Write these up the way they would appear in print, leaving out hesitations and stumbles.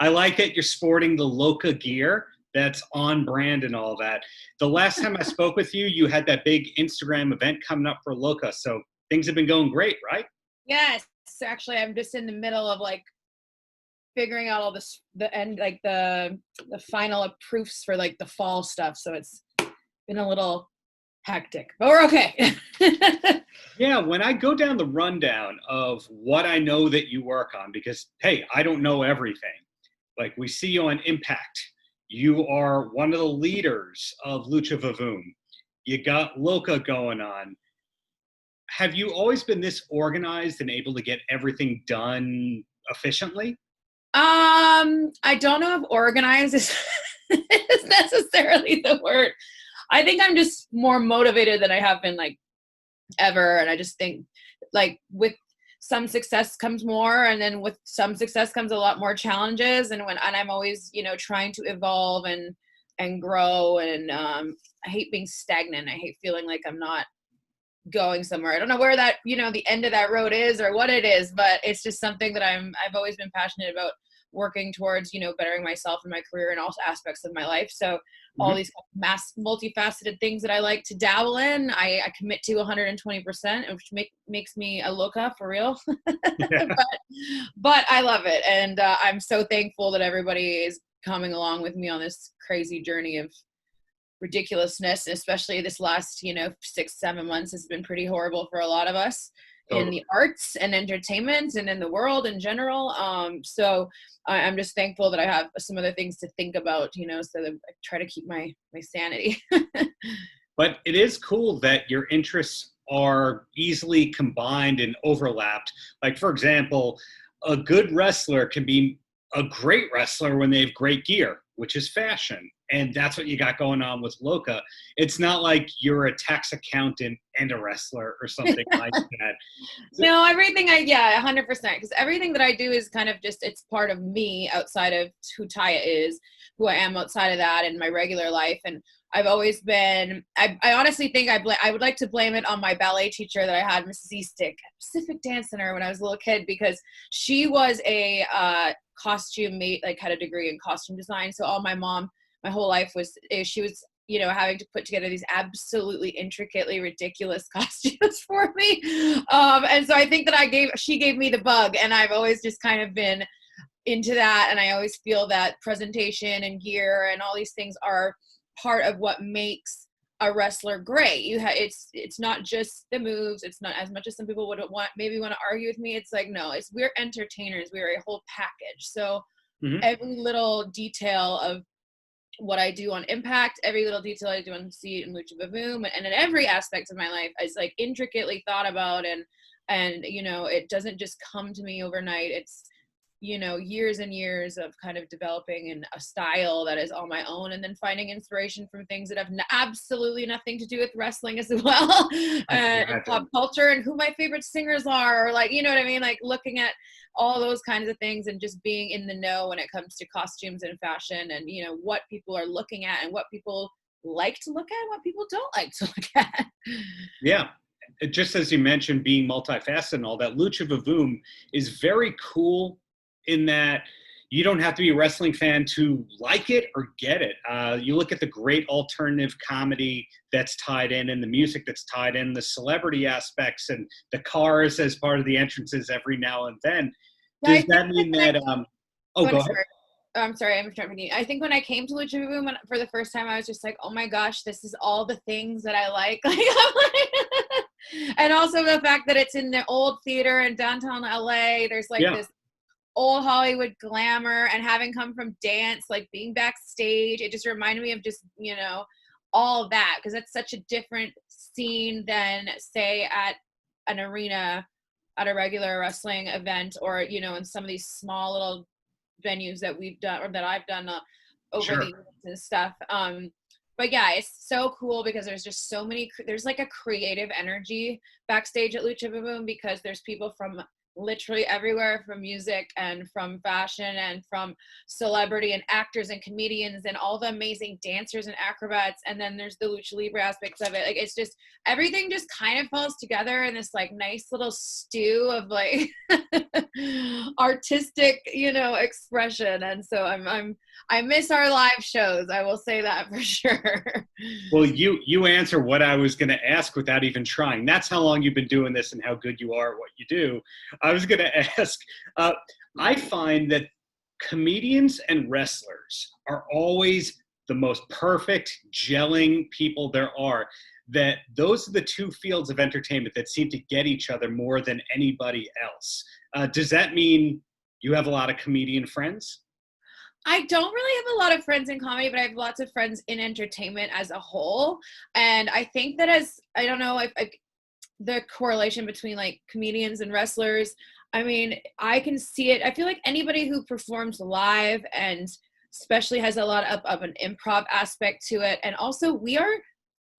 I like that you're sporting the Loca gear. That's on brand and all that. The last time I spoke with you, you had that big Instagram event coming up for Loca. So things have been going great, right? Yes. Actually, I'm just in the middle of like figuring out all this, the end, like the final proofs for like the fall stuff. So it's been a little hectic, but we're okay. Yeah, when I go down the rundown of what I know that you work on, because hey, I don't know everything. Like we see you on Impact. You are one of the leaders of Lucha VaVOOM. You got Loca going on. Have you always been this organized and able to get everything done efficiently? I don't know if organized is necessarily the word. I think I'm just more motivated than I have been like ever. And I just think like with some success comes more, and then with some success comes a lot more challenges. And I'm always, trying to evolve and grow. And I hate being stagnant. I hate feeling like I'm not going somewhere. I don't know where that, the end of that road is or what it is, but it's just something that I've always been passionate about working towards, bettering myself in my career and all aspects of my life. So all these multifaceted things that I like to dabble in, I commit to 120%, which makes me a Loca for real. Yeah. but I love it. And I'm so thankful that everybody is coming along with me on this crazy journey of ridiculousness, especially this last 6-7 months has been pretty horrible for a lot of us in the arts and entertainment and in the world in general. So I'm just thankful that I have some other things to think about, so that I try to keep my sanity. But it is cool that your interests are easily combined and overlapped. Like, for example, a good wrestler can be a great wrestler when they have great gear, which is fashion. And that's what you got going on with Loca. It's not like you're a tax accountant and a wrestler or something like that. No, everything 100%. Because everything that I do is kind of just, it's part of me outside of who Taya is, who I am outside of that in my regular life. And I've always been, I honestly think I would like to blame it on my ballet teacher that I had, Mrs. Eastick, Pacific Dance Center when I was a little kid, because she was a costume mate, like had a degree in costume design. So all my whole life she was having to put together these absolutely intricately ridiculous costumes for me, and so I think that she gave me the bug, and I've always just kind of been into that. And I always feel that presentation and gear and all these things are part of what makes a wrestler great. It's not just the moves. It's not, as much as some people would want to argue with me, it's like, no, we're entertainers. We're a whole package. So every little detail of what I do on Impact, every little detail I do on See and Lucha VaVOOM, and in every aspect of my life is like intricately thought about, and it doesn't just come to me overnight. It's years and years of kind of developing in a style that is all my own, and then finding inspiration from things that have absolutely nothing to do with wrestling as well, and pop culture, and who my favorite singers are, or like, you know what I mean? Like looking at all those kinds of things and just being in the know when it comes to costumes and fashion, and what people are looking at and what people like to look at and what people don't like to look at. Yeah. Just as you mentioned, being multifaceted and all that, Lucha VaVOOM is very cool in that you don't have to be a wrestling fan to like it or get it. You look at the great alternative comedy that's tied in, and the music that's tied in, the celebrity aspects, and the cars as part of the entrances every now and then. Does that mean that go ahead. I'm sorry, I'm interrupting you. I think when I came to Lucha VaVOOM for the first time, I was just like, oh my gosh, this is all the things that I like. And also the fact that it's in the old theater in downtown LA. There's like this old Hollywood glamour, and having come from dance, like being backstage, it just reminded me of just, all of that, because it's such a different scene than, say, at an arena at a regular wrestling event, or, in some of these small little venues that we've done, or that I've done over the years and stuff. But yeah, it's so cool because there's just there's like a creative energy backstage at Lucha VaVOOM, because there's people from literally everywhere, from music and from fashion and from celebrity and actors and comedians and all the amazing dancers and acrobats. And then there's the lucha libre aspects of it. Like, it's just, everything just kind of falls together in this like nice little stew of like artistic, you know, expression. And so I miss our live shows. I will say that for sure. Well, you answer what I was going to ask without even trying. That's how long you've been doing this and how good you are at what you do. I was going to ask, I find that comedians and wrestlers are always the most perfect gelling people there are. That those are the two fields of entertainment that seem to get each other more than anybody else. Does that mean you have a lot of comedian friends? I don't really have a lot of friends in comedy, but I have lots of friends in entertainment as a whole. And I think that I don't know if the correlation between like comedians and wrestlers, I mean, I can see it. I feel like anybody who performs live and especially has a lot of an improv aspect to it. And also we are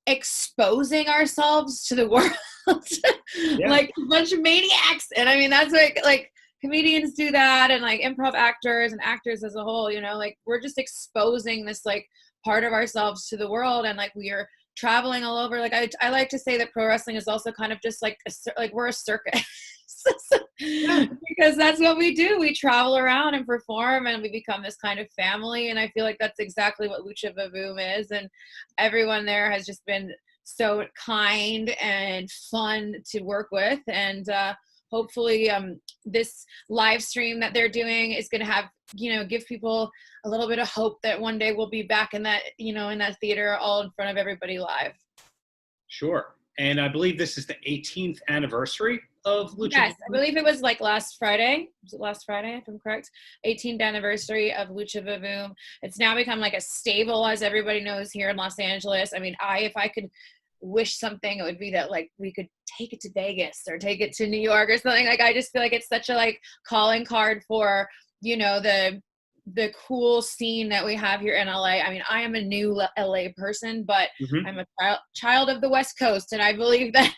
exposing ourselves to the world Yeah. like a bunch of maniacs. And I mean, that's like comedians do that, and like improv actors and actors as a whole, you know, like we're just exposing this like part of ourselves to the world. And like we are traveling all over. Like I like to say that pro wrestling is also kind of just like we're a circus. Because that's what we do. We travel around and perform, and we become this kind of family. And I feel like that's exactly what Lucha VaVOOM is. And everyone there has just been so kind and fun to work with. And hopefully this live stream that they're doing is going to have, you know, give people a little bit of hope that one day we'll be back in that, you know, in that theater all in front of everybody live. Sure. And I believe this is the 18th anniversary of Lucha. Yes, I believe it was like last Friday. Was it last Friday, if I'm correct? 18th anniversary of Lucha VaVOOM. It's now become like a stable, as everybody knows, here in Los Angeles. I mean, if I could wish something, it would be that like we could take it to Vegas or take it to New York or something. Like I just feel like it's such a like calling card for, you know, the cool scene that we have here in LA. I mean, I am a new LA person, but I'm a child of the West Coast, and I believe that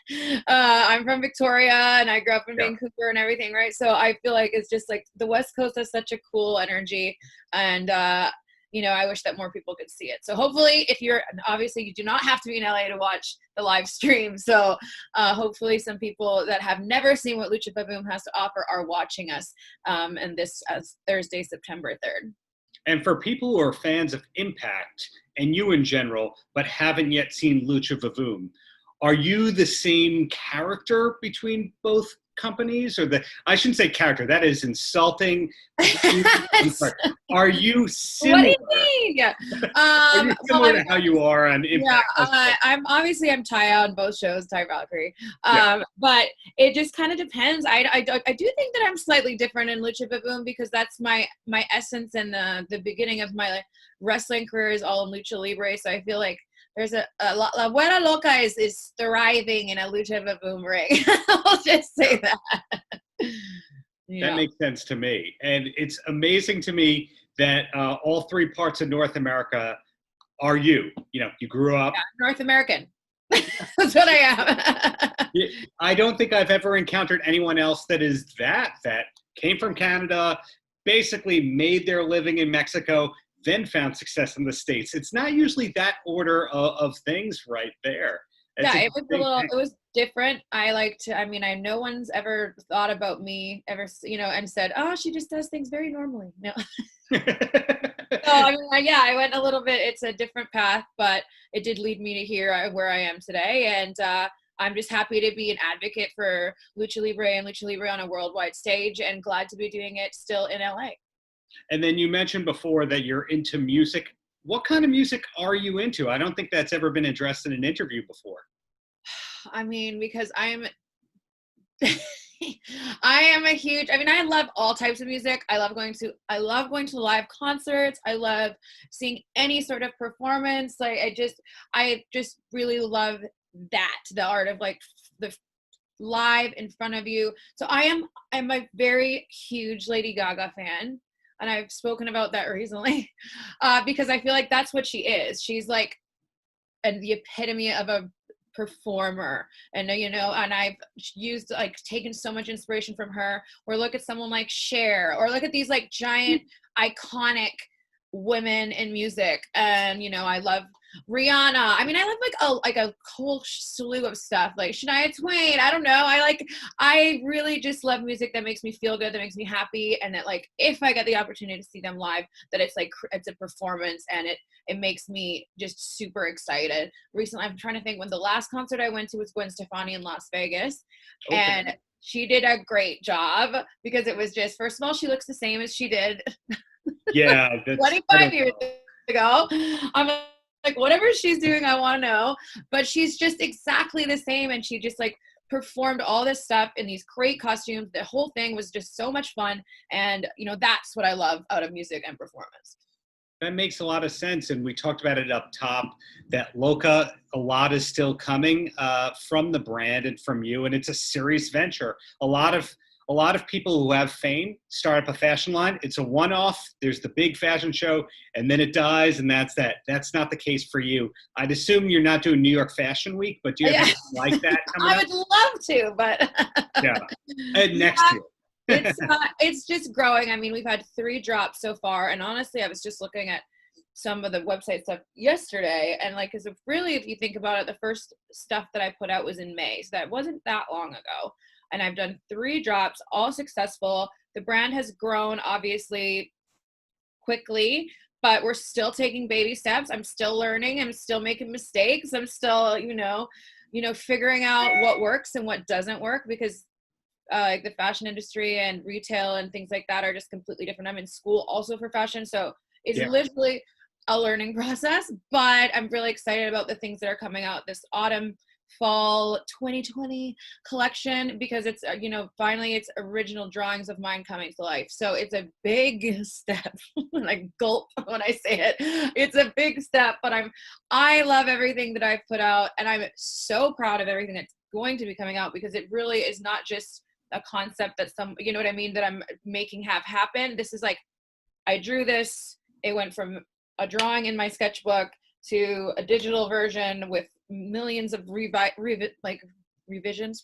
I'm from Victoria and I grew up in Vancouver and everything, right? So I feel like it's just like the West Coast has such a cool energy, and you know, I wish that more people could see it. So hopefully, obviously you do not have to be in LA to watch the live stream. So hopefully some people that have never seen what Lucha VaVOOM has to offer are watching us and this Thursday, September 3rd. And for people who are fans of Impact and you in general, but haven't yet seen Lucha VaVOOM, are you the same character between both companies? Or I shouldn't say character, that is insulting. Are you similar? What do you mean? Are you similar to how you are on Impact? Yeah, I'm Taya on both shows, Taya Valkyrie. But it just kind of depends. I do think that I'm slightly different in Lucha VaVOOM because that's my essence, and the beginning of my wrestling career is all in Lucha Libre. So I feel like there's a lot. La Buena Loca is thriving in a Lucha VaVOOM ring. I'll just say that. That makes sense to me. And it's amazing to me that all three parts of North America are you. You know, you grew up. Yeah, North American. That's what I am. I don't think I've ever encountered anyone else that is that came from Canada, basically made their living in Mexico, then found success in the States. It's not usually that order of things right there. It was different. No one's ever thought about me ever, you know, and said, oh, she just does things very normally. No. So, I went a little bit, it's a different path, but it did lead me to here where I am today. And I'm just happy to be an advocate for Lucha Libre and Lucha Libre on a worldwide stage, and glad to be doing it still in LA. And then you mentioned before that you're into music. What kind of music are you into? I don't think that's ever been addressed in an interview before. I mean, because I am a huge, I love all types of music. I love going to live concerts. I love seeing any sort of performance. Like I just really love that, the art of like the live in front of you. So I'm a very huge Lady Gaga fan. And I've spoken about that recently because I feel like that's what she is. She's like the epitome of a performer. And and I've used like taken so much inspiration from her. Or look at someone like Cher, or look at these like giant iconic women in music. And I love Rihanna. I mean, I love like a whole slew of stuff, like Shania Twain. I don't know. I really just love music that makes me feel good, that makes me happy, and that like if I get the opportunity to see them live, that it's like it's a performance, and it makes me just super excited. Recently, I'm trying to think when the last concert I went to was Gwen Stefani in Las Vegas, Okay. and she did a great job because it was just, first of all, she looks the same as she did Yeah, that's 25 years ago. I'm like, whatever she's doing, I want to know. But she's just exactly the same. And she just like performed all this stuff in these great costumes. The whole thing was just so much fun. And, that's what I love out of music and performance. That makes a lot of sense. And we talked about it up top, that Loca, a lot is still coming from the brand and from you. And it's a serious venture. A lot of people who have fame start up a fashion line. It's a one-off. There's the big fashion show, and then it dies, and that's that. That's not the case for you. I'd assume you're not doing New York Fashion Week, but do you have anything like that coming I would love to, but yeah, and next year. It's just growing. I mean, we've had 3 drops so far, and honestly, I was just looking at some of the website stuff yesterday, and like, because if you think about it, the first stuff that I put out was in May, so that wasn't that long ago. And I've done 3 drops, all successful. The brand has grown, obviously, quickly, but we're still taking baby steps. I'm still learning. I'm still making mistakes. I'm still, figuring out what works and what doesn't work, because like the fashion industry and retail and things like that are just completely different. I'm in school also for fashion, so it's literally a learning process. But I'm really excited about the things that are coming out this autumn, fall 2020 collection, because it's finally it's original drawings of mine coming to life. So it's a big step. Like gulp when I say it. It's a big step, but I love everything that I've put out, and I'm so proud of everything that's going to be coming out, because it really is not just a concept that that I'm making have happen. This is like, I drew this, it went from a drawing in my sketchbook to a digital version with millions of revisions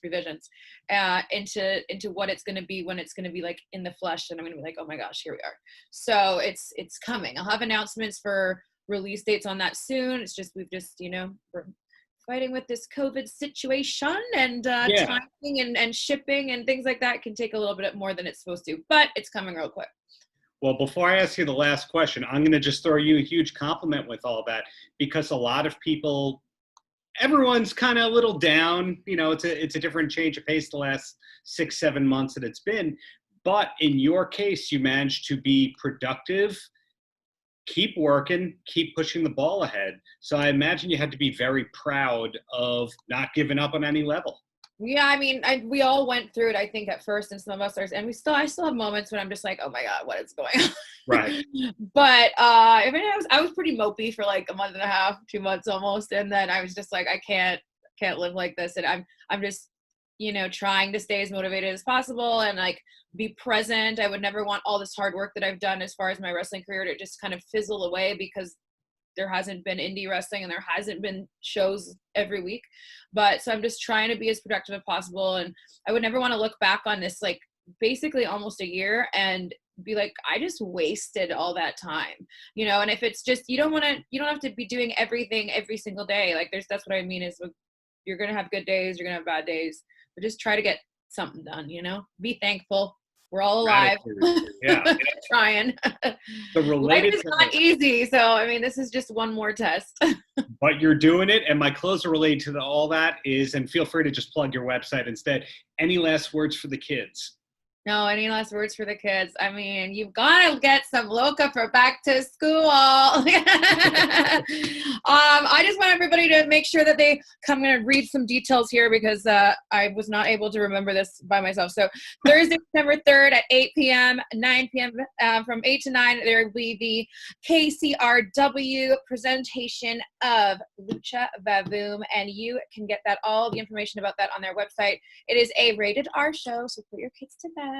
into what it's going to be when it's going to be like in the flesh, and I'm going to be like, oh my gosh, here we are. So it's coming. I'll have announcements for release dates on that soon. It's just we're fighting with this COVID situation, and timing and shipping and things like that can take a little bit more than it's supposed to, but it's coming real quick. Well, before I ask you the last question, I'm going to just throw you a huge compliment with all that, because a lot of people, everyone's kind of a little down. It's a different change of pace the last 6-7 months that it's been. But in your case, you managed to be productive, keep working, keep pushing the ball ahead. So I imagine you had to be very proud of not giving up on any level. Yeah, I mean, we all went through it, I think, at first, and some of us are, and I still have moments when I'm just like, oh my God, what is going on? Right. But I was pretty mopey for like a month and a half, 2 months almost, and then I was just like, I can't live like this, and I'm just trying to stay as motivated as possible and like be present. I would never want all this hard work that I've done as far as my wrestling career to just kind of fizzle away, because there hasn't been indie wrestling and there hasn't been shows every week. But so I'm just trying to be as productive as possible. And I would never want to look back on this, like basically almost a year, and be like, I just wasted all that time, and if it's just, you don't have to be doing everything every single day. Like that's what I mean is, you're going to have good days, you're going to have bad days, but just try to get something done, be thankful. We're all alive. Yeah. Trying. Life is not easy. So, I mean, this is just one more test. But you're doing it. And my closer related to all that is, and feel free to just plug your website instead, any last words for the kids? No, any last words for the kids? I mean, you've got to get some Loca for back to school. I just want everybody to make sure that I'm going to read some details here, because I was not able to remember this by myself. So Thursday, September 3rd at 8 p.m., 9 p.m., from 8 to 9, there will be the KCRW presentation of Lucha VaVOOM, and you can get all the information about that on their website. It is a rated R show, so put your kids to bed.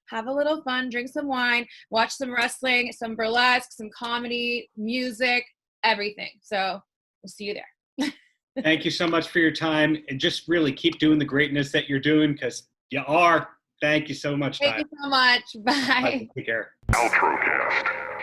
Have a little fun, drink some wine, watch some wrestling, some burlesque, some comedy, music, everything. So we'll see you there. Thank you so much for your time, and just really keep doing the greatness that you're doing, because you are. Thank you so much, Taya. Thank you so much. Bye. Take care. Paltrocast.